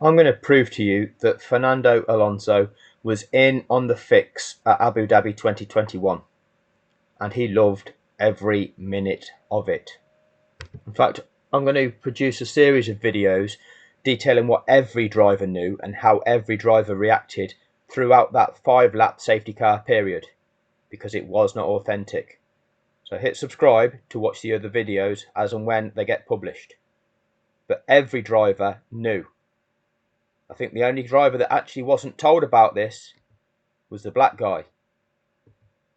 I'm going to prove to you that Fernando Alonso was in on the fix at Abu Dhabi 2021 and he loved every minute of it. In fact, I'm going to produce a series of videos detailing what every driver knew and how every driver reacted throughout that 5-lap safety car period, because it was not authentic. So hit subscribe to watch the other videos as and when they get published. But every driver knew. I think the only driver that actually wasn't told about this was the black guy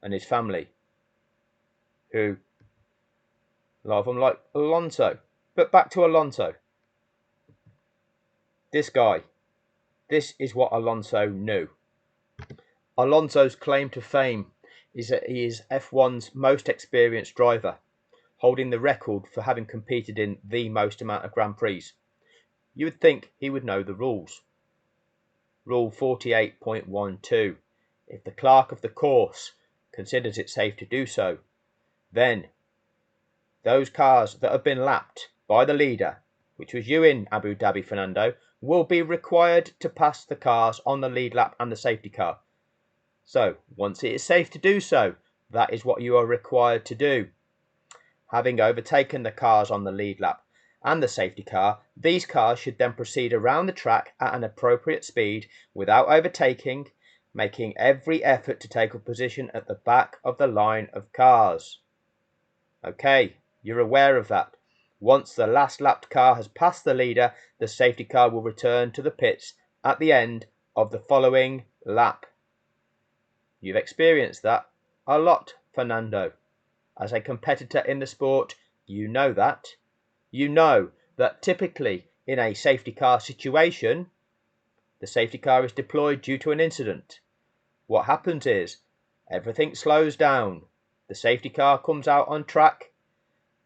and his family, who a lot of them like Alonso. But back to Alonso. This guy. This is what Alonso knew. Alonso's claim to fame is that he is F1's most experienced driver, holding the record for having competed in the most amount of Grand Prix. You would think he would know the rules. Rule 48.12. If the clerk of the course considers it safe to do so, then those cars that have been lapped by the leader, which was you in Abu Dhabi, Fernando, will be required to pass the cars on the lead lap and the safety car. So, once it is safe to do so, that is what you are required to do. Having overtaken the cars on the lead lap and the safety car, these cars should then proceed around the track at an appropriate speed without overtaking, making every effort to take a position at the back of the line of cars. Okay, you're aware of that. Once the last lapped car has passed the leader, the safety car will return to the pits at the end of the following lap. You've experienced that a lot, Fernando. As a competitor in the sport, you know that. You know that typically in a safety car situation, the safety car is deployed due to an incident. What happens is everything slows down. The safety car comes out on track.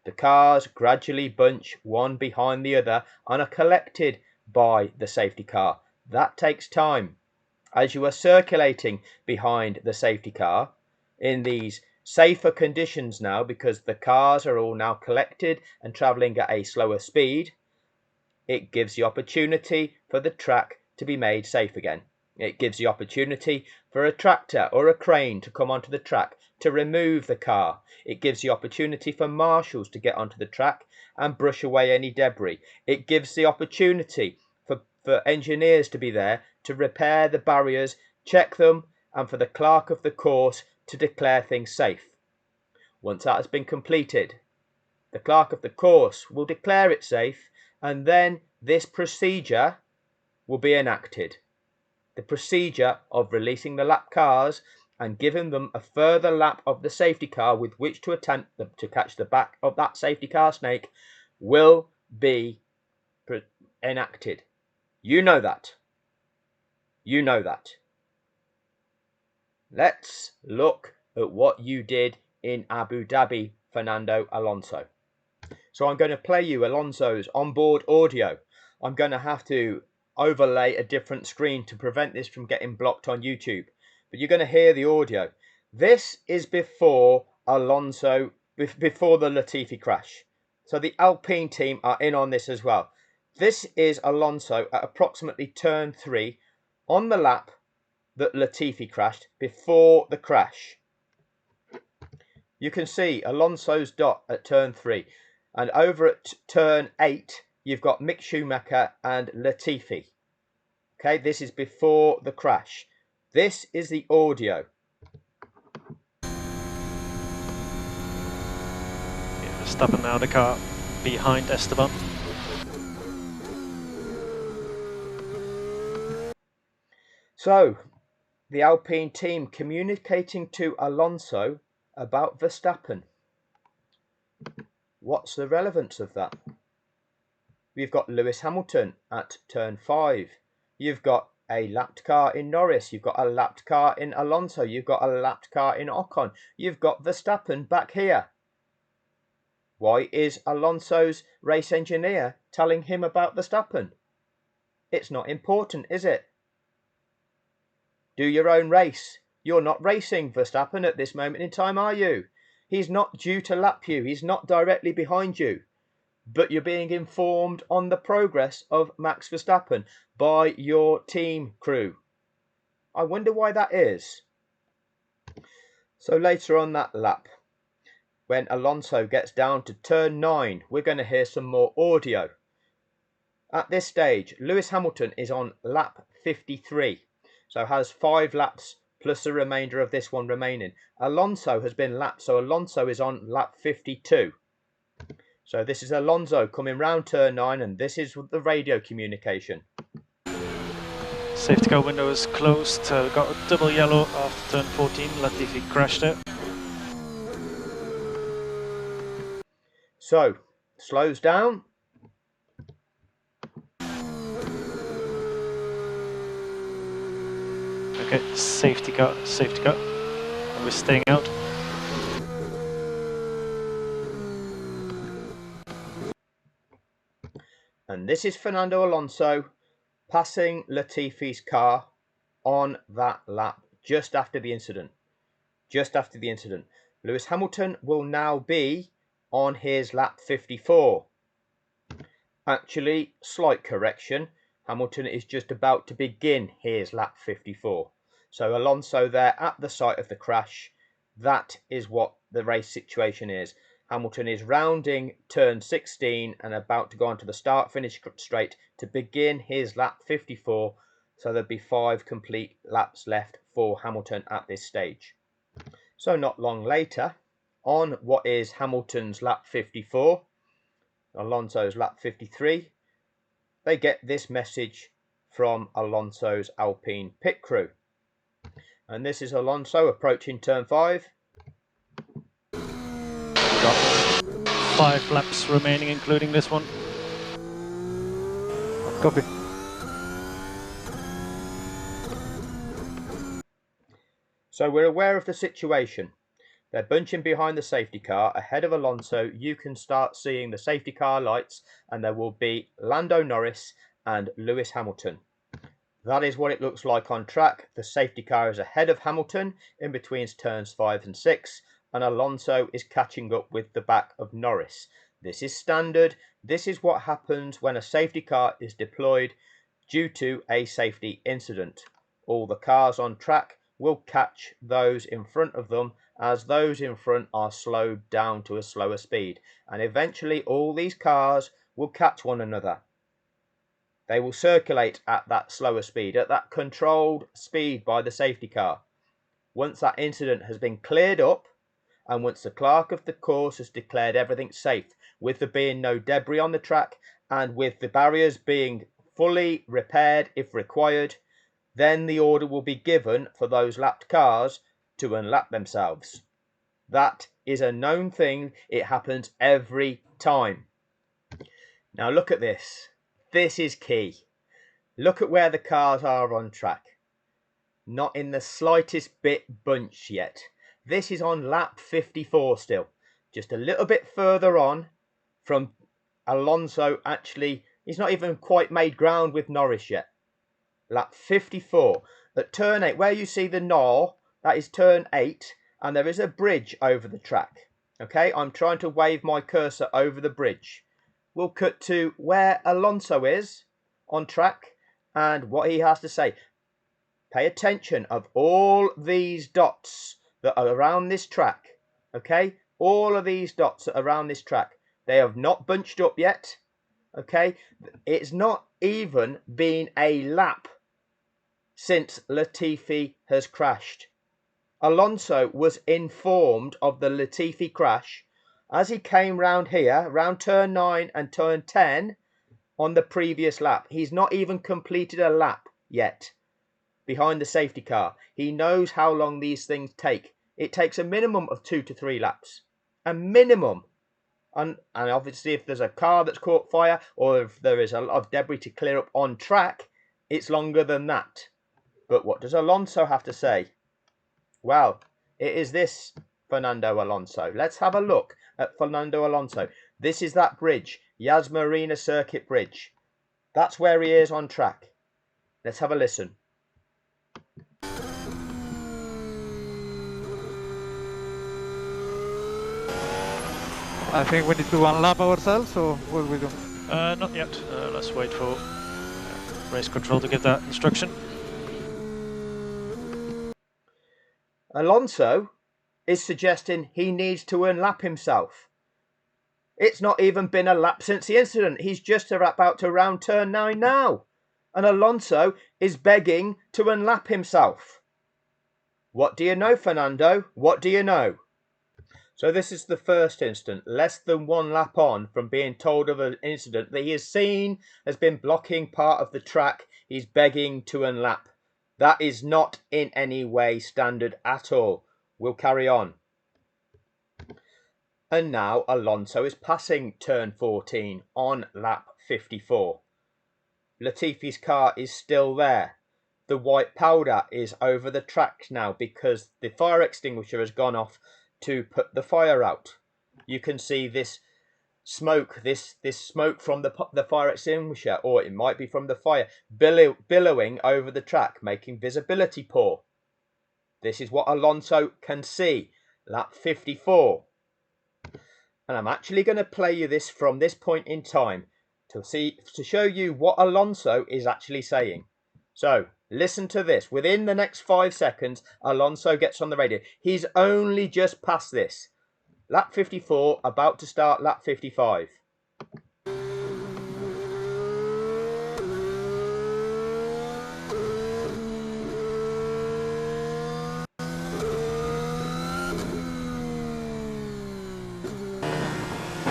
The cars gradually bunch one behind the other and are collected by the safety car. That takes time. As you are circulating behind the safety car in these safer conditions now, because the cars are all now collected and travelling at a slower speed, it gives the opportunity for the track to be made safe again. It gives the opportunity for a tractor or a crane to come onto the track to remove the car. It gives the opportunity for marshals to get onto the track and brush away any debris. It gives the opportunity for engineers to be there to repair the barriers, check them, and for the clerk of the course to declare things safe. Once that has been completed, the clerk of the course will declare it safe, and then this procedure will be enacted. The procedure of releasing the lap cars and giving them a further lap of the safety car with which to attempt to catch the back of that safety car snake will be enacted. You know that. You know that. Let's look at what you did in Abu Dhabi, Fernando Alonso. So I'm going to play you Alonso's onboard audio. I'm going to have to overlay a different screen to prevent this from getting blocked on YouTube. But you're going to hear the audio. This is before Alonso, before the Latifi crash. So the Alpine team are in on this as well. This is Alonso at approximately turn 3 on the lap that Latifi crashed before the crash. You can see Alonso's dot at turn 3. And over at turn 8, you've got Mick Schumacher and Latifi. Okay, this is before the crash. This is the audio. Verstappen now the car behind Esteban. So, the Alpine team communicating to Alonso about Verstappen. What's the relevance of that? We've got Lewis Hamilton at turn 5. You've got a lapped car in Norris. You've got a lapped car in Alonso. You've got a lapped car in Ocon. You've got Verstappen back here. Why is Alonso's race engineer telling him about Verstappen? It's not important, is it? Do your own race. You're not racing Verstappen at this moment in time, are you? He's not due to lap you. He's not directly behind you. but you're being informed on the progress of Max Verstappen by your team crew. I wonder why that is. So later on that lap, when Alonso gets down to turn 9, we're going to hear some more audio. At this stage, Lewis Hamilton is on lap 53, so has 5 laps plus the remainder of this one remaining. Alonso has been lapped, so Alonso is on lap 52. So this is Alonso coming round turn 9, and this is the radio communication. Safety car window is closed, got a double yellow after turn 14, Latifi crashed it. So, slows down. Okay, safety car, and we're staying out. And this is Fernando Alonso passing Latifi's car on that lap just after the incident. Lewis Hamilton will now be on his lap 54. Actually, slight correction. Hamilton is just about to begin his lap 54. So Alonso there at the site of the crash. That is what the race situation is. Hamilton is rounding turn 16 and about to go onto the start-finish straight to begin his lap 54. So there'll be 5 complete laps left for Hamilton at this stage. So not long later, on what is Hamilton's lap 54, Alonso's lap 53, they get this message from Alonso's Alpine pit crew. And this is Alonso approaching turn 5. Got 5 laps remaining, including this one. Copy. So we're aware of the situation. They're bunching behind the safety car ahead of Alonso. You can start seeing the safety car lights, and there will be Lando Norris and Lewis Hamilton. That is what it looks like on track. The safety car is ahead of Hamilton in between turns 5 and 6, and Alonso is catching up with the back of Norris. This is standard. This is what happens when a safety car is deployed due to a safety incident. All the cars on track will catch those in front of them as those in front are slowed down to a slower speed, and eventually all these cars will catch one another. They will circulate at that slower speed, at that controlled speed by the safety car. Once that incident has been cleared up, and once the clerk of the course has declared everything safe, with there being no debris on the track and with the barriers being fully repaired if required, then the order will be given for those lapped cars to unlap themselves. That is a known thing. It happens every time. Now look at this. This is key. Look at where the cars are on track. Not in the slightest bit bunched yet. This is on lap 54 still. Just a little bit further on from Alonso. Actually, he's not even quite made ground with Norris yet. Lap 54. At turn 8, where you see the knoll, that is turn 8, and there is a bridge over the track. Okay, I'm trying to wave my cursor over the bridge. We'll cut to where Alonso is on track and what he has to say. Pay attention of all these dots that are around this track. Okay, all of these dots that are around this track. They have not bunched up yet. Okay, it's not even been a lap since Latifi has crashed. Alonso was informed of the Latifi crash as he came round here, round turn 9 and turn 10 on the previous lap. He's not even completed a lap yet behind the safety car. He knows how long these things take. It takes a minimum of 2 to 3 laps. A minimum. And obviously if there's a car that's caught fire or if there is a lot of debris to clear up on track, it's longer than that. But what does Alonso have to say? Well, it is this Fernando Alonso. Let's have a look at Fernando Alonso. This is that bridge, Yas Marina Circuit Bridge. That's where he is on track. Let's have a listen. I think we need to unlap ourselves, or what do we do? Not yet. Let's wait for race control to give that instruction. Alonso is suggesting he needs to unlap himself. It's not even been a lap since the incident. He's just about to round turn 9 now. And Alonso is begging to unlap himself. What do you know, Fernando? What do you know? So this is the first instant, less than 1 lap on from being told of an incident that he has seen has been blocking part of the track. He's begging to unlap. That is not in any way standard at all. We'll carry on. And now Alonso is passing turn 14 on lap 54. Latifi's car is still there. The white powder is over the track now because the fire extinguisher has gone off to put the fire out. You can see this smoke, this smoke from the fire extinguisher, or it might be from the fire, billowing over the track, making visibility poor. This is what Alonso can see. Lap 54. And I'm actually going to play you this from this point in time to show you what Alonso is actually saying. So listen to this. Within the next 5 seconds, Alonso gets on the radio. He's only just passed this. Lap 54, about to start lap 55.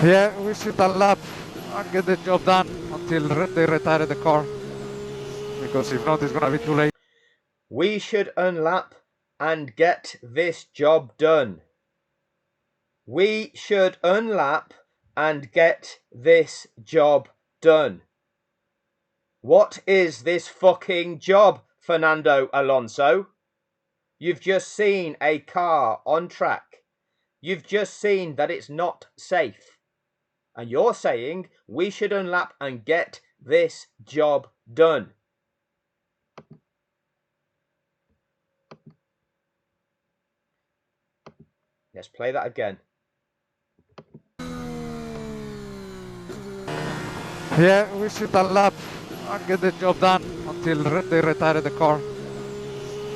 Yeah, we should unlap and get the job done until they retire the car. Because if not, it's going to be too late. We should unlap and get this job done. We should unlap and get this job done. What is this fucking job, Fernando Alonso? You've just seen a car on track. You've just seen that it's not safe. And you're saying we should unlap and get this job done. Let's play that again. Yeah, we should unlap and get the job done until they retire the car.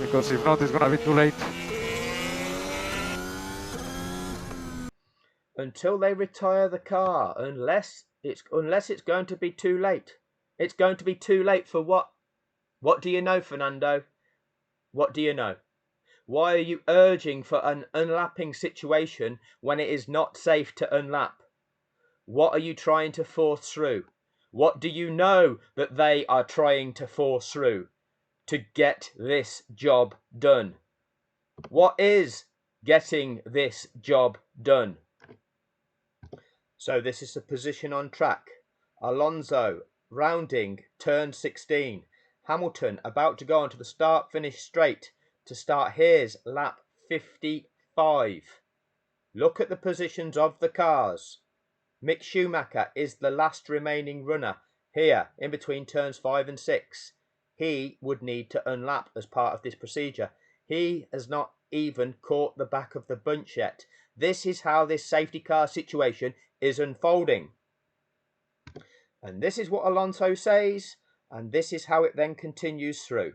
Because if not, it's going to be too late. Until they retire the car, unless it's going to be too late. It's going to be too late for what? What do you know, Fernando? What do you know? Why are you urging for an unlapping situation when it is not safe to unlap? What are you trying to force through? What do you know that they are trying to force through to get this job done? What is getting this job done? So this is the position on track. Alonso rounding turn 16. Hamilton about to go onto the start-finish straight to start his lap 55. Look at the positions of the cars. Mick Schumacher is the last remaining runner here in between turns 5 and 6. He would need to unlap as part of this procedure. He has not even caught the back of the bunch yet. This is how this safety car situation is unfolding. And this is what Alonso says, and this is how it then continues through.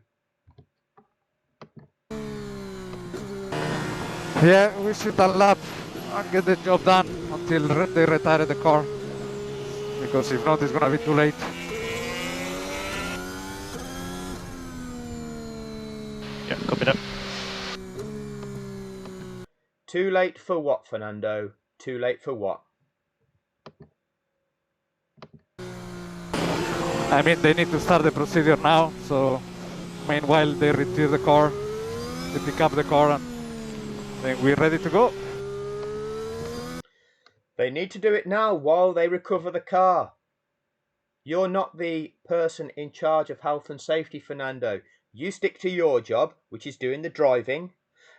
Yeah, we should unlap and get the job done until they retire the car. Because if not, it's going to be too late. Yeah, copy that. Too late for what, Fernando? Too late for what? I mean, they need to start the procedure now, so meanwhile they retrieve the car, they pick up the car, and then we're ready to go. They need to do it now while they recover the car. You're not the person in charge of health and safety, Fernando. You stick to your job, which is doing the driving,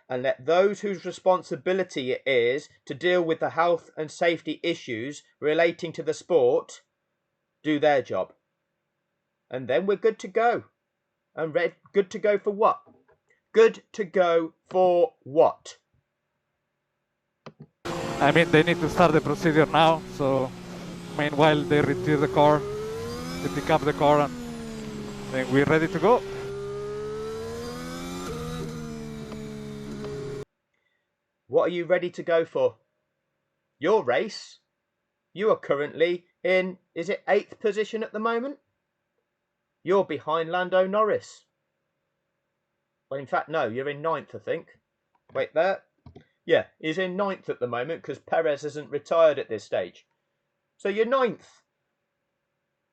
and let those whose responsibility it is to deal with the health and safety issues relating to the sport do their job. And then we're good to go. And good to go for what? Good to go for what? I mean, they need to start the procedure now, so meanwhile they retrieve the car, they pick up the car, and then we're ready to go. What are you ready to go for? Your race? You are currently in, is it 8th position at the moment? You're behind Lando Norris. Well, in fact, no, you're in 9th, I think. Wait there. Yeah, he's in 9th at the moment because Perez hasn't retired at this stage. So you're 9th.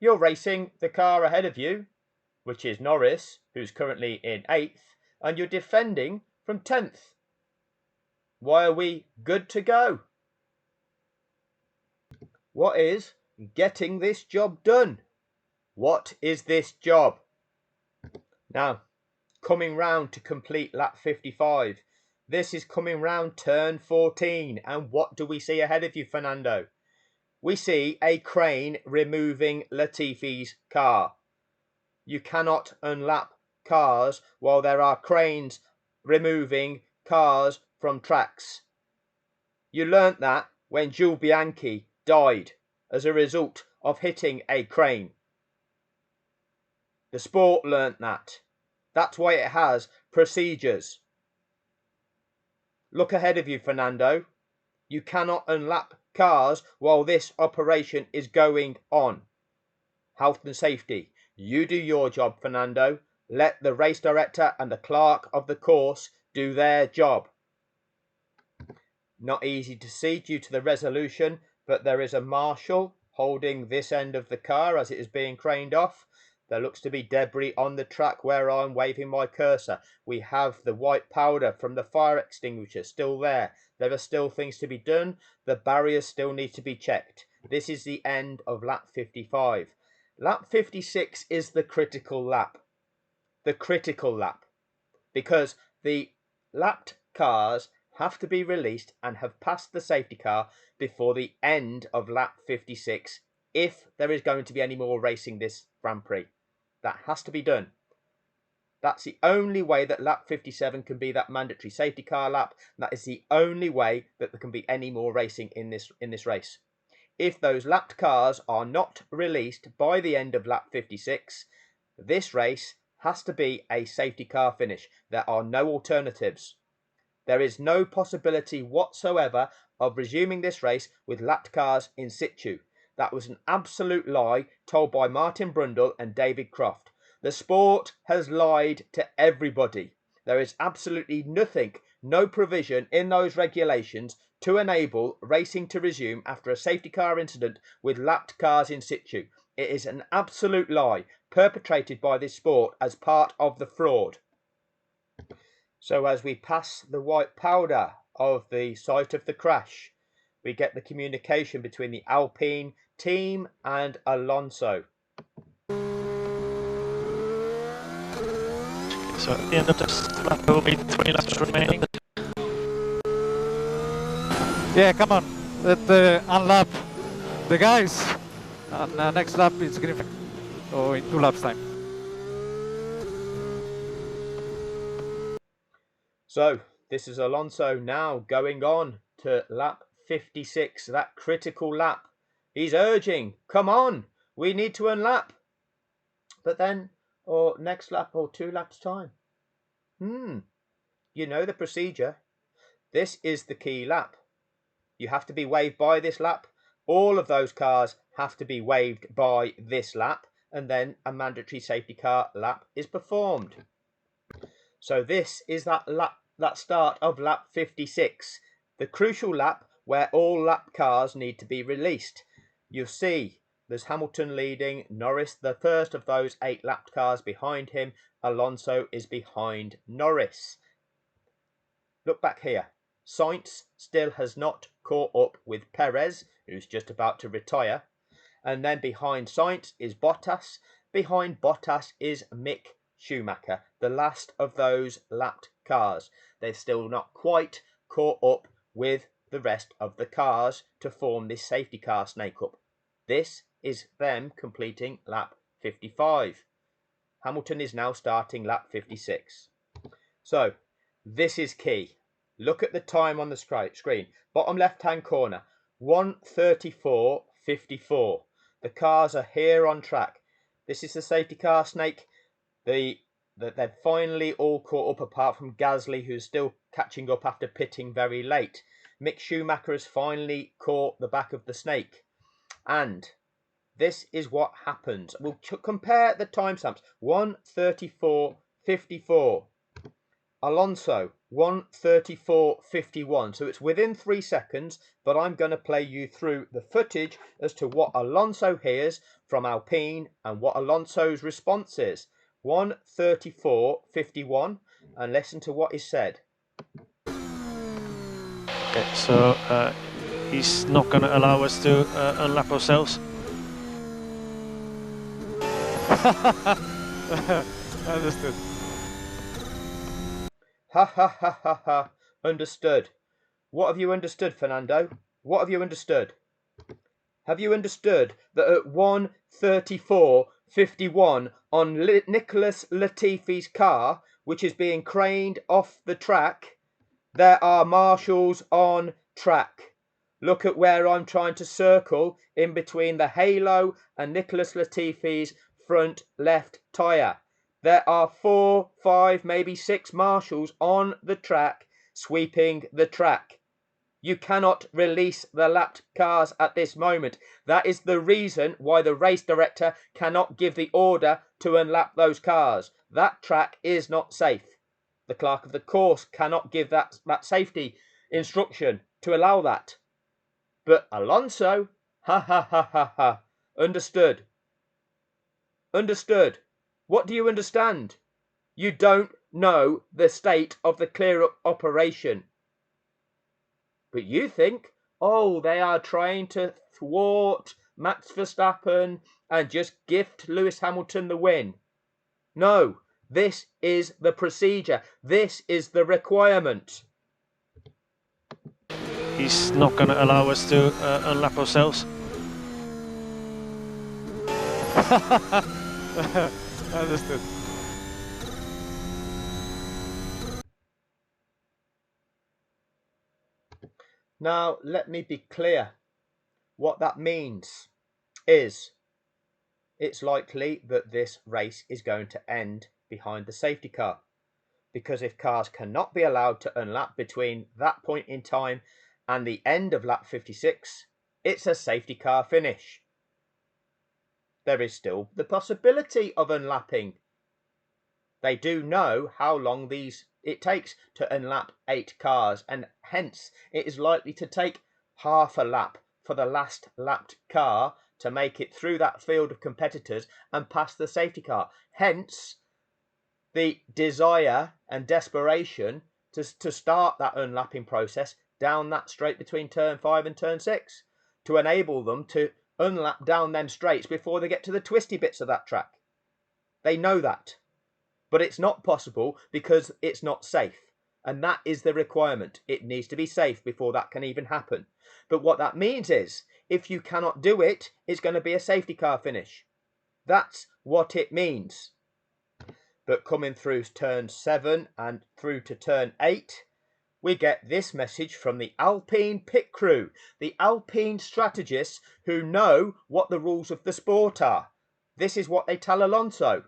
You're racing the car ahead of you, which is Norris, who's currently in 8th, and you're defending from 10th. Why are we good to go? What is getting this job done? What is this job? Now, coming round to complete lap 55. This is coming round turn 14. And what do we see ahead of you, Fernando? We see a crane removing Latifi's car. You cannot unlap cars while there are cranes removing cars from tracks. You learnt that when Jules Bianchi died as a result of hitting a crane. The sport learnt that. That's why it has procedures. Look ahead of you, Fernando. You cannot unlap cars while this operation is going on. Health and safety. You do your job, Fernando. Let the race director and the clerk of the course do their job. Not easy to see due to the resolution, but there is a marshal holding this end of the car as it is being craned off. There looks to be debris on the track where I'm waving my cursor. We have the white powder from the fire extinguisher still there. There are still things to be done. The barriers still need to be checked. This is the end of lap 55. Lap 56 is the critical lap. The critical lap. Because the lapped cars have to be released and have passed the safety car before the end of lap 56 if there is going to be any more racing this Grand Prix. That has to be done. That's the only way that lap 57 can be that mandatory safety car lap. That is the only way that there can be any more racing in this race. If those lapped cars are not released by the end of lap 56, this race has to be a safety car finish. There are no alternatives. There is no possibility whatsoever of resuming this race with lapped cars in situ. That was an absolute lie told by Martin Brundle and David Croft. The sport has lied to everybody. There is absolutely nothing, no provision in those regulations to enable racing to resume after a safety car incident with lapped cars in situ. It is an absolute lie perpetrated by this sport as part of the fraud. So as we pass the white powder of the site of the crash, we get the communication between the Alpine team and Alonso. So at the end of this lap, there will be 3 laps remaining. Yeah, come on, let's unlap the guys, and next lap is green flag, so in 2 laps time. So this is Alonso now going on to lap 56, that critical lap. He's urging, come on, we need to unlap. But then, or next lap or 2 laps time. You know the procedure. This is the key lap. You have to be waved by this lap. All of those cars have to be waved by this lap, and then a mandatory safety car lap is performed. So this is that start of lap 56, the crucial lap where all lap cars need to be released. You'll see there's Hamilton leading, Norris the first of those 8 lapped cars behind him, Alonso is behind Norris. Look back here. Sainz still has not caught up with Perez, who's just about to retire. And then behind Sainz is Bottas. Behind Bottas is Mick Schumacher, the last of those lapped cars. They've still not quite caught up with the rest of the cars to form this safety car snake up. This is them completing lap 55. Hamilton is now starting lap 56. So, this is key. Look at the time on the screen. Bottom left-hand corner, 1:34.54. The cars are here on track. This is the safety car, Snake. They've finally all caught up, apart from Gasly, who's still catching up after pitting very late. Mick Schumacher has finally caught the back of the Snake. And this is what happens. We'll compare the timestamps. 1:34.54. Alonso, 1:34.51. So it's within 3 seconds, but I'm going to play you through the footage as to what Alonso hears from Alpine and what Alonso's response is. 1:34.51, and listen to what is said. Okay, so he's not going to allow us to unlap ourselves. Understood. Ha ha ha ha ha. Understood. What have you understood, Fernando? What have you understood? Have you understood that at 1:34.51 on Nicholas Latifi's car, which is being craned off the track, there are marshals on track? Look at where I'm trying to circle in between the halo and Nicholas Latifi's front left tyre. There are 4, 5, maybe 6 marshals on the track sweeping the track. You cannot release the lapped cars at this moment. That is the reason why the race director cannot give the order to unlap those cars. That track is not safe. The clerk of the course cannot give that safety instruction to allow that. But Alonso, ha ha ha ha ha, understood. Understood. What do you understand? You don't know the state of the clear-up operation. But you think, oh, they are trying to thwart Max Verstappen and just gift Lewis Hamilton the win. No, this is the procedure. This is the requirement. He's not going to allow us to unlap ourselves. Understood. Now, let me be clear. What that means is it's likely that this race is going to end behind the safety car. Because if cars cannot be allowed to unlap between that point in time and the end of lap 56, it's a safety car finish. There is still the possibility of unlapping. They do know how long it takes to unlap 8 cars, and hence it is likely to take half a lap for the last lapped car to make it through that field of competitors and pass the safety car. Hence the desire and desperation to start that unlapping process down that straight between turn 5 and turn 6 to enable them to unlap down them straights before they get to the twisty bits of that track. They know that. But it's not possible because it's not safe. And that is the requirement. It needs to be safe before that can even happen. But what that means is, if you cannot do it, it's going to be a safety car finish. That's what it means. But coming through turn 7 and through to turn 8, we get this message from the Alpine pit crew, the Alpine strategists who know what the rules of the sport are. This is what they tell Alonso.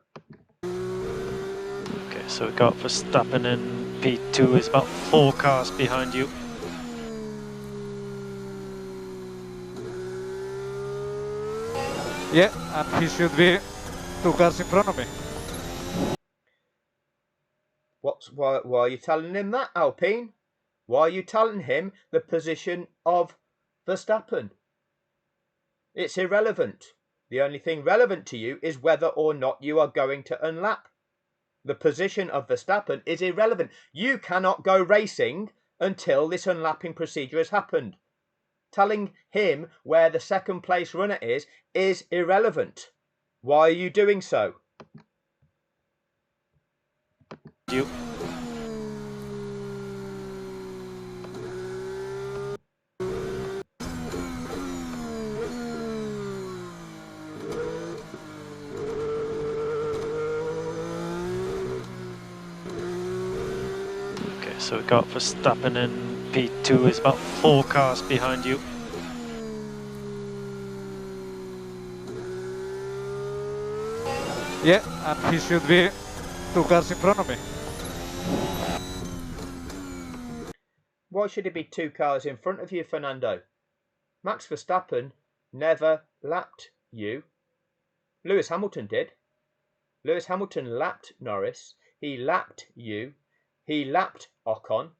So we got Verstappen in P2, is about 4 cars behind you. Yeah, and he should be 2 cars in front of me. Why are you telling him that, Alpine? Why are you telling him the position of Verstappen? It's irrelevant. The only thing relevant to you is whether or not you are going to unlap. The position of Verstappen is irrelevant. You cannot go racing until this unlapping procedure has happened. Telling him where the second place runner is irrelevant. Why are you doing so? You. So we got Verstappen in P2, is about 4 cars behind you. Yeah, and he should be 2 cars in front of me. Why should it be 2 cars in front of you, Fernando? Max Verstappen never lapped you. Lewis Hamilton did. Lewis Hamilton lapped Norris. He lapped you. He lapped Ocon.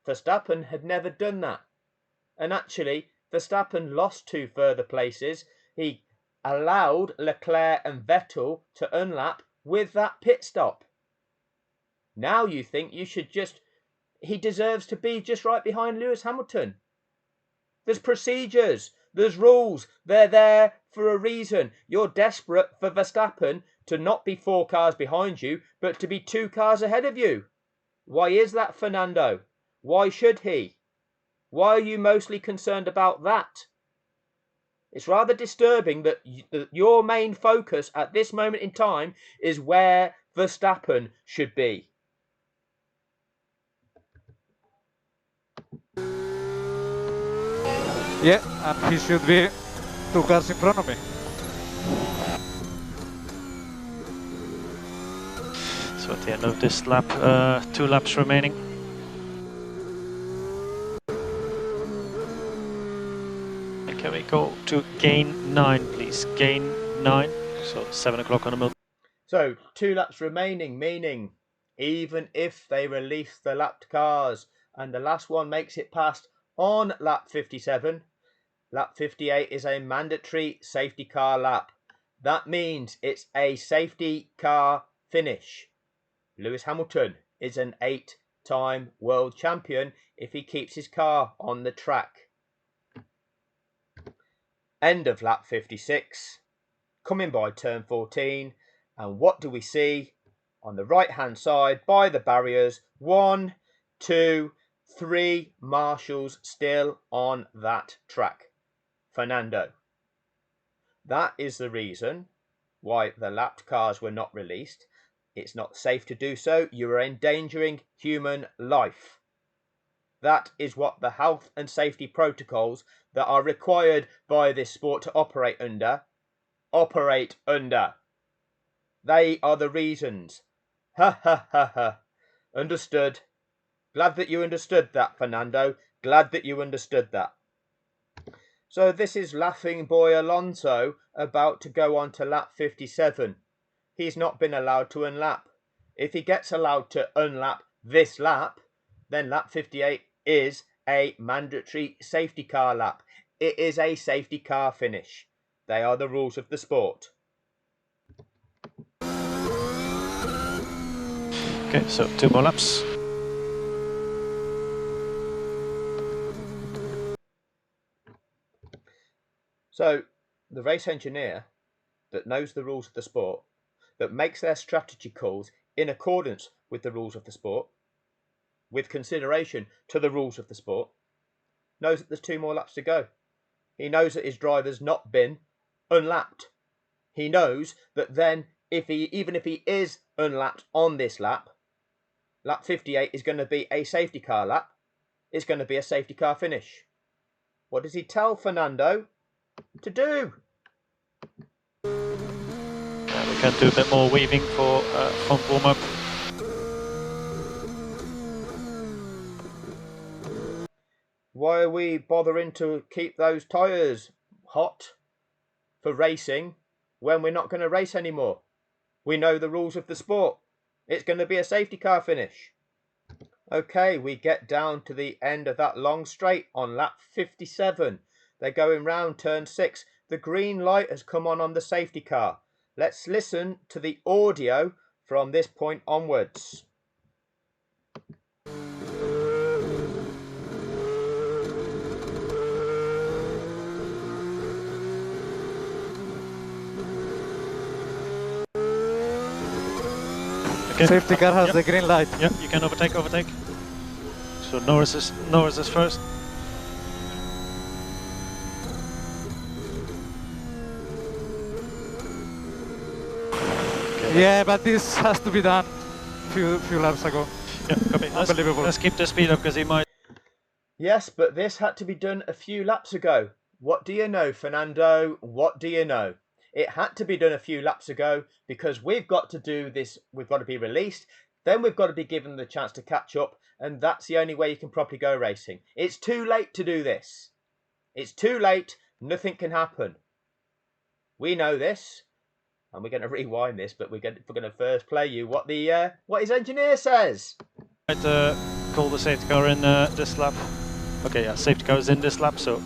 Verstappen had never done that. And actually, Verstappen lost 2 further places. He allowed Leclerc and Vettel to unlap with that pit stop. Now you think you should just... He deserves to be just right behind Lewis Hamilton. There's procedures. There's rules. They're there for a reason. You're desperate for Verstappen to not be 4 cars behind you, but to be 2 cars ahead of you. Why is that, Fernando? Why should he? Why are you mostly concerned about that? It's rather disturbing that your main focus at this moment in time is where Verstappen should be. Yeah, and he should be 2 cars in front of me. So at the end of this lap, 2 laps remaining. And can we go to gain 9, please? Gain 9, so 7 o'clock on the milk. So 2 laps remaining, meaning even if they release the lapped cars and the last one makes it past on lap 57, lap 58 is a mandatory safety car lap. That means it's a safety car finish. Lewis Hamilton is an 8-time world champion if he keeps his car on the track. End of lap 56. Coming by turn 14. And what do we see? On the right hand side by the barriers, 1, 2, 3 marshals still on that track. Fernando. That is the reason why the lapped cars were not released. It's not safe to do so. You are endangering human life. That is what the health and safety protocols that are required by this sport to operate under. They are the reasons. Ha ha ha ha. Understood. Glad that you understood that, Fernando. Glad that you understood that. So this is laughing boy Alonso about to go on to lap 57. He's not been allowed to unlap. If he gets allowed to unlap this lap, then lap 58 is a mandatory safety car lap. It is a safety car finish. They are the rules of the sport. Okay, so 2 more laps. So the race engineer that knows the rules of the sport, that makes their strategy calls in accordance with the rules of the sport, with consideration to the rules of the sport, knows that there's 2 more laps to go. He knows that his driver's not been unlapped. He knows that then, even if he is unlapped on this lap, lap 58 is going to be a safety car lap. It's going to be a safety car finish. What does he tell Fernando to do? We can do a bit more weaving for front warm-up. Why are we bothering to keep those tyres hot for racing when we're not going to race anymore? We know the rules of the sport. It's going to be a safety car finish. Okay, we get down to the end of that long straight on lap 57. They're going round turn 6. The green light has come on the safety car. Let's listen to the audio from this point onwards. Okay. Safety car has the green light. Yeah, you can overtake. So Norris is first. Yeah, but this has to be done few laps ago. Yeah, copy. Unbelievable. Let's keep the speed up because he might. Yes, but this had to be done a few laps ago. What do you know, Fernando? What do you know? It had to be done a few laps ago because we've got to do this. We've got to be released. Then we've got to be given the chance to catch up. And that's the only way you can properly go racing. It's too late to do this. It's too late. Nothing can happen. We know this. And we're going to rewind this, but we're going to first play you what his engineer says. Might call the safety car in this lap. Okay, yeah, safety car is in this lap, so.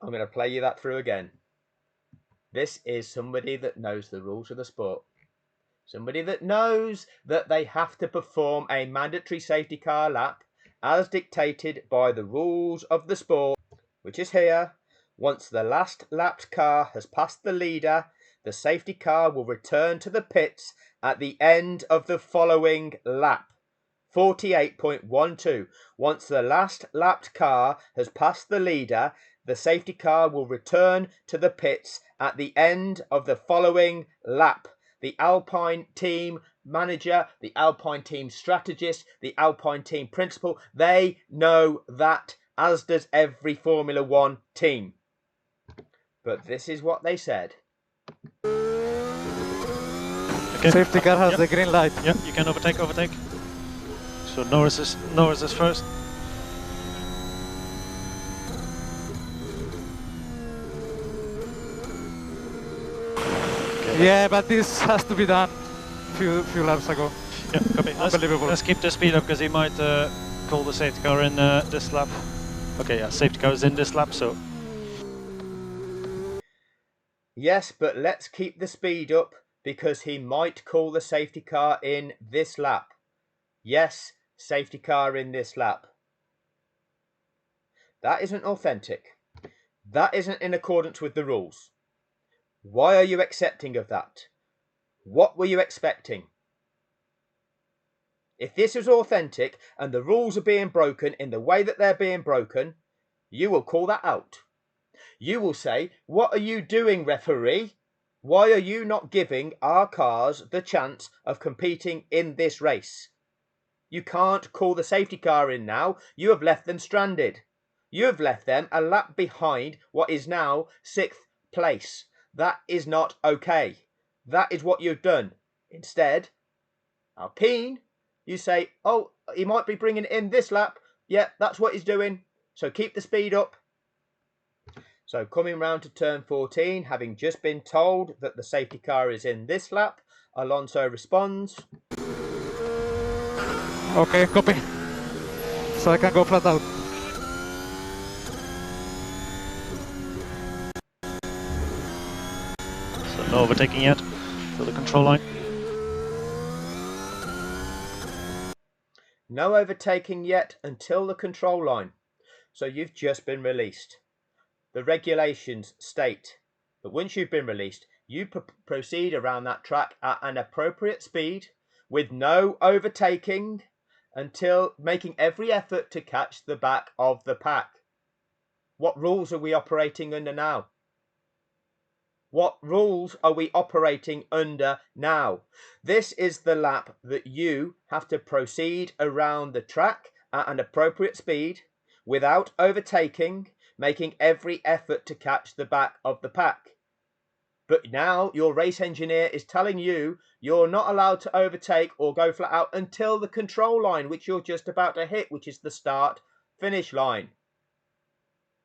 I'm going to play you that through again. This is somebody that knows the rules of the sport. Somebody that knows that they have to perform a mandatory safety car lap as dictated by the rules of the sport, which is here. Once the last lapped car has passed the leader, the safety car will return to the pits at the end of the following lap. 48.12. Once the last lapped car has passed the leader, the safety car will return to the pits at the end of the following lap. The Alpine team manager, the Alpine team strategist, the Alpine team principal, they know that, as does every Formula One team. But this is what they said. Okay. Safety car has the green light. Yeah, you can overtake. So Norris is first. Okay. Yeah, but this has to be done few laps ago. Yeah, copy. Unbelievable. Let's keep the speed up because he might call the safety car in this lap. Okay, yeah, safety car is in this lap, so. Yes, but let's keep the speed up because he might call the safety car in this lap. Yes, safety car in this lap. That isn't authentic. That isn't in accordance with the rules. Why are you accepting of that? What were you expecting? If this is authentic and the rules are being broken in the way that they're being broken, you will call that out. You will say, what are you doing, referee? Why are you not giving our cars the chance of competing in this race? You can't call the safety car in now. You have left them stranded. You have left them a lap behind what is now 6th place. That is not okay. That is what you've done. Instead, Alpine, you say, oh, he might be bringing it in this lap. Yeah, that's what he's doing. So keep the speed up. So coming round to turn 14, having just been told that the safety car is in this lap, Alonso responds. Okay, copy. So I can go flat out. So no overtaking yet for the control line. No overtaking yet until the control line. So you've just been released. The regulations state that once you've been released, you proceed around that track at an appropriate speed with no overtaking until making every effort to catch the back of the pack. What rules are we operating under now? What rules are we operating under now? This is the lap that you have to proceed around the track at an appropriate speed without overtaking, making every effort to catch the back of the pack. But now your race engineer is telling you you're not allowed to overtake or go flat out until the control line, which you're just about to hit, which is the start-finish line.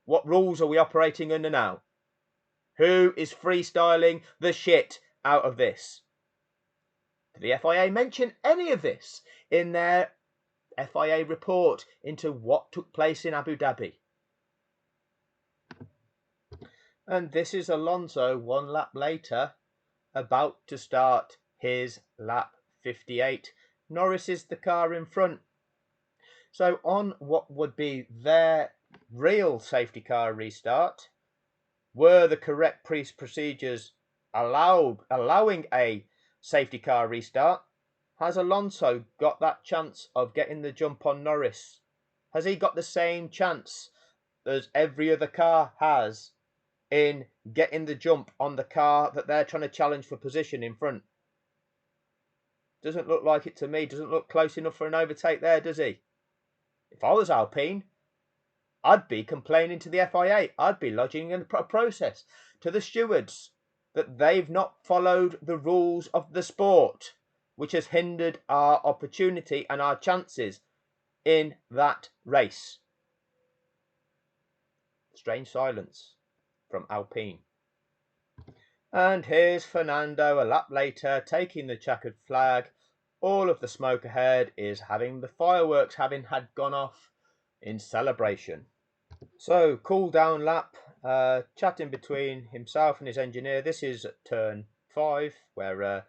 What rules are we operating under now? Who is freestyling the shit out of this? Did the FIA mention any of this in their FIA report into what took place in Abu Dhabi? And this is Alonso 1 lap later, about to start his lap 58. Norris is the car in front. So on what would be their real safety car restart, were the correct procedures allowing a safety car restart? Has Alonso got that chance of getting the jump on Norris? Has he got the same chance as every other car has in getting the jump on the car that they're trying to challenge for position in front? Doesn't look like it to me. Doesn't look close enough for an overtake there, does he? If I was Alpine, I'd be complaining to the FIA. I'd be lodging a process to the stewards that they've not followed the rules of the sport, which has hindered our opportunity and our chances in that race. Strange silence from Alpine. And here's Fernando a lap later, taking the checkered flag. All of the smoke ahead is having the fireworks having had gone off in celebration. So, cool down lap, chatting between himself and his engineer. This is at turn 5, where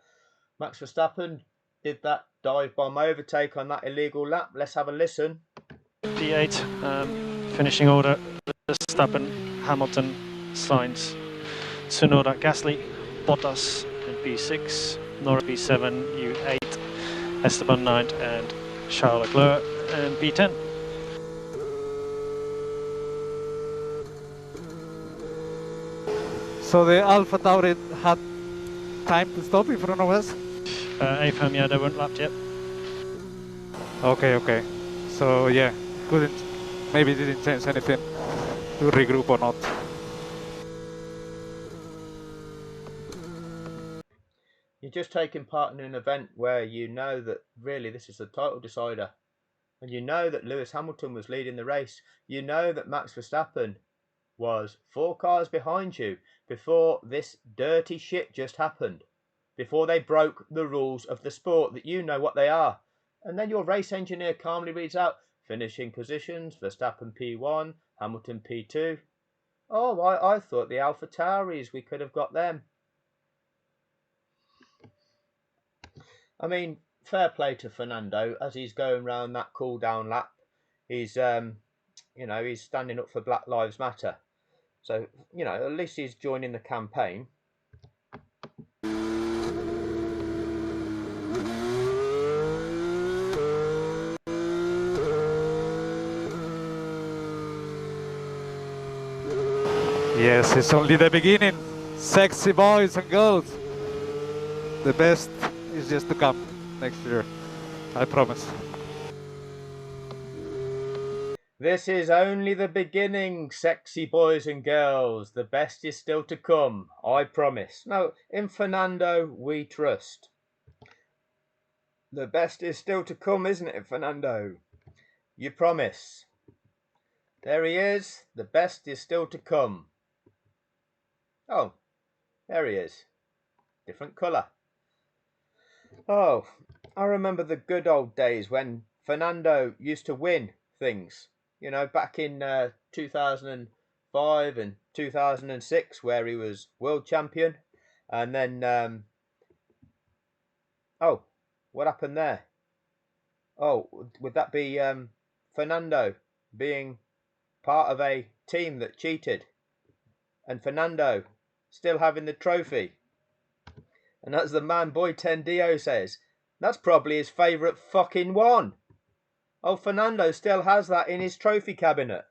Max Verstappen did that dive bomb overtake on that illegal lap. Let's have a listen. P8, finishing order: Verstappen, Hamilton, Sainz, Tsunoda, Gasly, Bottas in P6, Norris P7, U8, Esteban 9, and Charles Leclerc in P10. So the Alpha Tauri had time to stop in front of us? AFM, yeah, they weren't lapped yet. Okay. So yeah, maybe didn't change anything to regroup or not. You're just taking part in an event where you know that really this is the title decider. And you know that Lewis Hamilton was leading the race. You know that Max Verstappen was 4 cars behind you before this dirty shit just happened. Before they broke the rules of the sport, that you know what they are. And then your race engineer calmly reads out finishing positions: Verstappen P1, Hamilton P2. Oh, I thought the Alpha Tauris, we could have got them. I mean, fair play to Fernando as he's going round that cool down lap. He's he's standing up for Black Lives Matter. So, at least he's joining the campaign. Yes, it's only the beginning. Sexy boys and girls. The best is just to come next year. I promise. This is only the beginning, sexy boys and girls. The best is still to come, I promise. No, in Fernando we trust. The best is still to come, isn't it, Fernando? You promise. There he is. The best is still to come. Oh, there he is. Different colour. Oh, I remember the good old days when Fernando used to win things. Back in 2005 and 2006, where he was world champion. And then, oh, what happened there? Oh, would that be Fernando being part of a team that cheated? And Fernando still having the trophy? And as the man Boy Tendio says, that's probably his favourite fucking one. Oh, Fernando still has that in his trophy cabinet.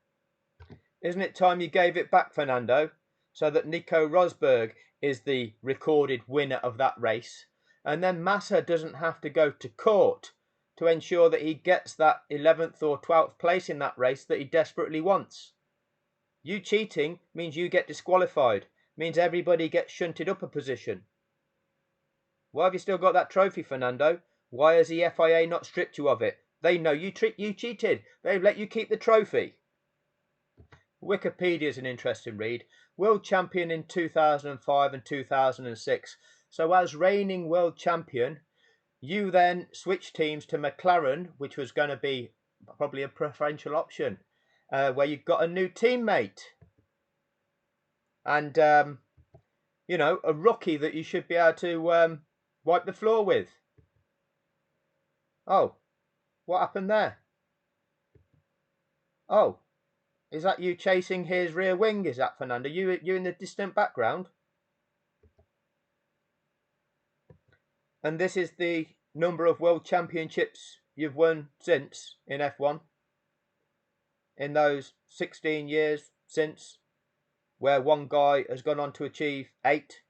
Isn't it time you gave it back, Fernando, so that Nico Rosberg is the recorded winner of that race, and then Massa doesn't have to go to court to ensure that he gets that 11th or 12th place in that race that he desperately wants? You cheating means you get disqualified, means everybody gets shunted up a position. Why have you still got that trophy, Fernando? Why has the FIA not stripped you of it? They know you cheated. They've let you keep the trophy. Wikipedia is an interesting read. World champion in 2005 and 2006. So as reigning world champion, you then switched teams to McLaren, which was going to be probably a preferential option, where you got a new teammate. And, a rookie that you should be able to wipe the floor with. Oh, what happened there? Oh, is that you chasing his rear wing? Is that Fernando? You in the distant background? And this is the number of world championships you've won since in F1? In those 16 years since, where one guy has gone on to achieve 8?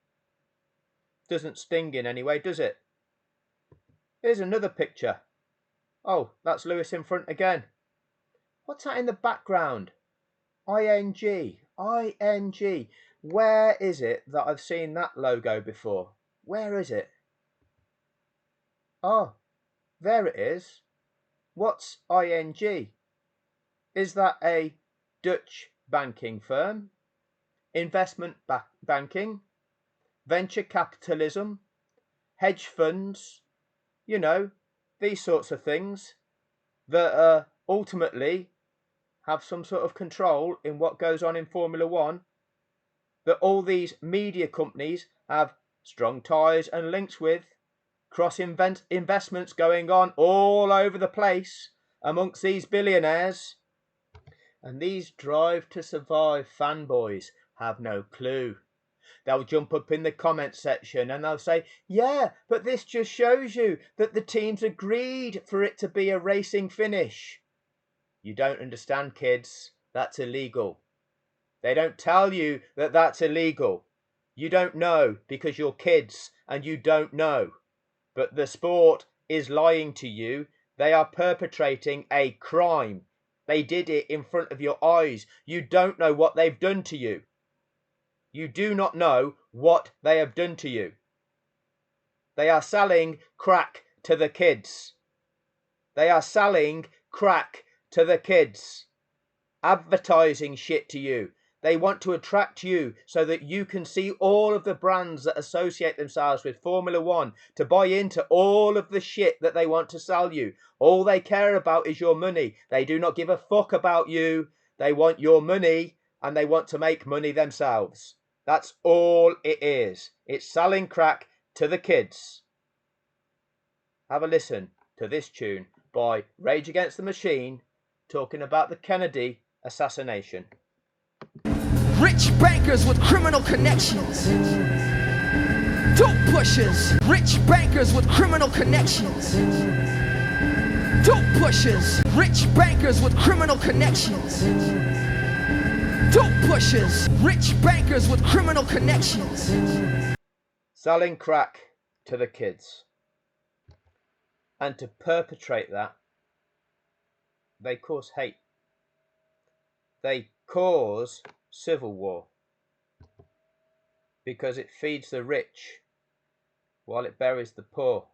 Doesn't sting in any way, does it? Here's another picture. Oh, that's Lewis in front again. What's that in the background? ING. ING. Where is it that I've seen that logo before? Where is it? Oh, there it is. What's ING? Is that a Dutch banking firm? Investment banking? Venture capitalism? Hedge funds? You know, these sorts of things that ultimately have some sort of control in what goes on in Formula One, that all these media companies have strong ties and links with, cross investments going on all over the place amongst these billionaires. And these Drive to Survive fanboys have no clue. They'll jump up in the comment section and they'll say, yeah, but this just shows you that the teams agreed for it to be a racing finish. You don't understand, kids. That's illegal. They don't tell you that that's illegal. You don't know because you're kids and you don't know. But the sport is lying to you. They are perpetrating a crime. They did it in front of your eyes. You don't know what they've done to you. You do not know what they have done to you. They are selling crack to the kids. They are selling crack to the kids. Advertising shit to you. They want to attract you so that you can see all of the brands that associate themselves with Formula One to buy into all of the shit that they want to sell you. All they care about is your money. They do not give a fuck about you. They want your money and they want to make money themselves. That's all it is. It's selling crack to the kids. Have a listen to this tune by Rage Against the Machine talking about the Kennedy assassination. Rich bankers with criminal connections. Dope pushers. Rich bankers with criminal connections. Dope pushers. Rich bankers with criminal connections. Dope pushers. Rich bankers with criminal connections. Selling crack to the kids. And to perpetrate that, they cause hate. They cause civil war. Because it feeds the rich while it buries the poor.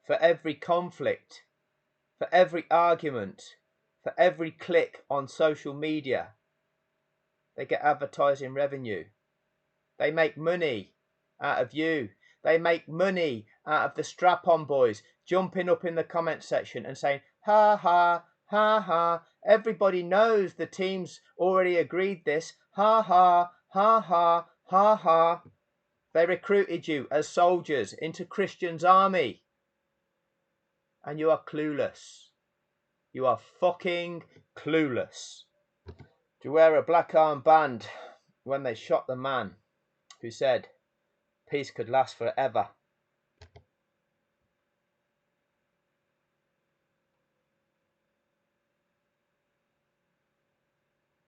For every conflict, for every argument, for every click on social media, they get advertising revenue. They make money out of you. They make money out of the strap-on boys jumping up in the comment section and saying, ha ha, ha ha, everybody knows the team's already agreed this, ha ha, ha ha, ha ha. They recruited you as soldiers into Christian's army. And you are clueless. You are fucking clueless. To wear a black armband when they shot the man who said peace could last forever.